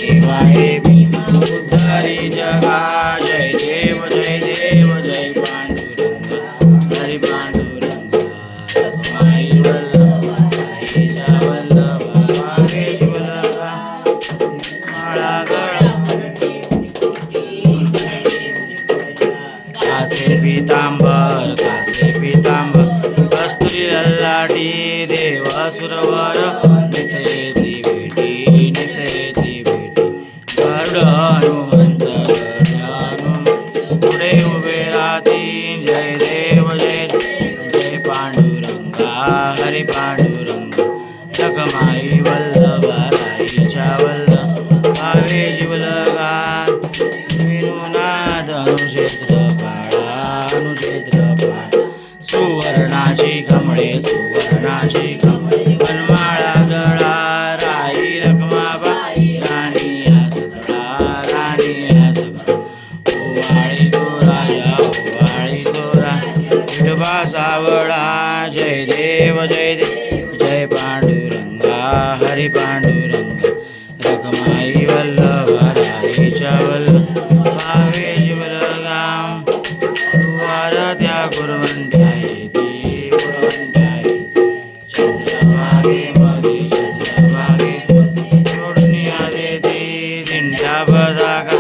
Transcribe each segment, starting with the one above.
देवाय भीमा उद्धारी जगा जय देव जय देव जय पांडुरंगा हरी पांडुरंगा रखमाई वल्लभा आईच्या वल्लभा मागे वल्लभा माळा गळा कासे पीतांबर कस्तुरी ललाटी देव सुरवर नितयेती भेटी गरुड हनुमंत पुढे उभे राहती जय देव जय जय पांडुरंगा हरी पांडुरंगा रखमाई वल्लभा राईच्या वल्लभा जीवलगा विनुनाद अनुक्षेत्र सुवर्णाची कमळे वनमाळा गळा राई रखमाबाई राणी या सगळा ओवाळी तो राजा ओवाळी तो विठोबा सावळा जय देव जय पांडुरंगा हरी पांडुरंगा रखमाई वल्लभा राईच्या वल्लभा जीवलगा त्या कुरवंट्या चंद्रभागे मध्ये चंद्रभागे सोडण्या देते दिंड्या बदागा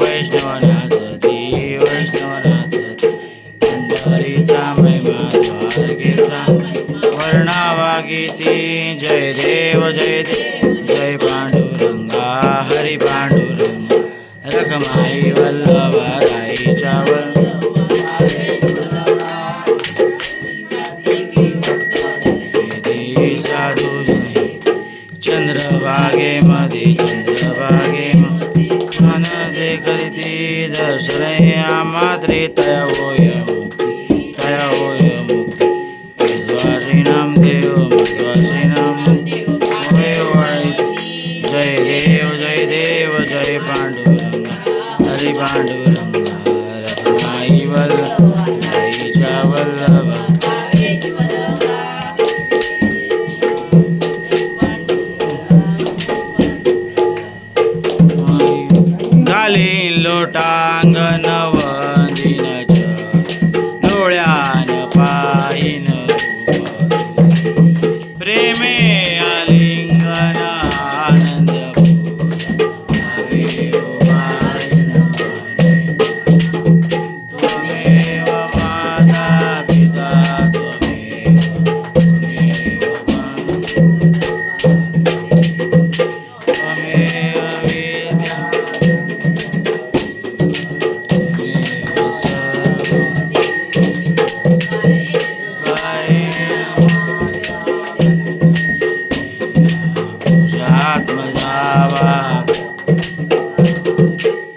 वैष्णवनाथती पंढरीचा महिमा द्वारकेचा वर्णावा गीती जय देव जय पांडुरंगा हरी पांडुरंगा रखमाई वल्लभा राईच्या चंद्रभागे मध्ये मन जे करीती दर्शनया मात्रे तया होय मुक्ती मध्वासीनाम देव मध्वासीनाम जय देव जय पांडुरंगा हरी पांडुरंगा रखमाई वल्लभा वल्लभा लोटांगण वंदिन डोळ्यान पायीन प्रेमे आलिंगन आनंद त्वमेव माता पिता त्वमेव विद्या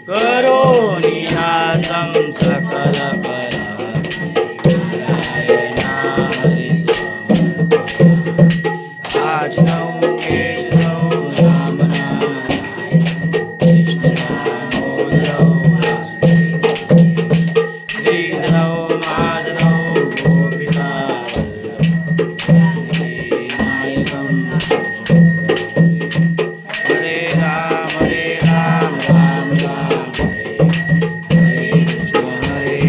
करो निरासं सकल आज नौ राम श्रीधरौ माधवौ गोपिका हरे राम राम राम हरे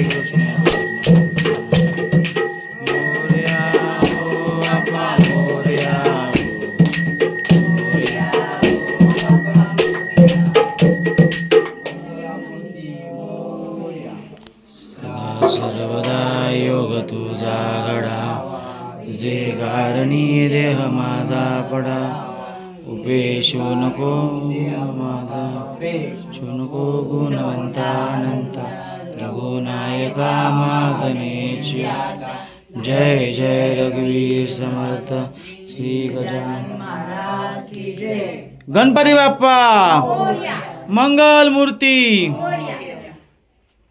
कृष्ण मोरया हो अपा मोरया सर्वदा योग तुझा घडा तुझे कारणी देह माझा पडा उपेशो नको माझा नको गुणवंतानंता रघुनायका मागणेची जय जय रघुवीर समर्थ श्री गजानन महाराज की जय गणपती बाप्पा मंगल मूर्ती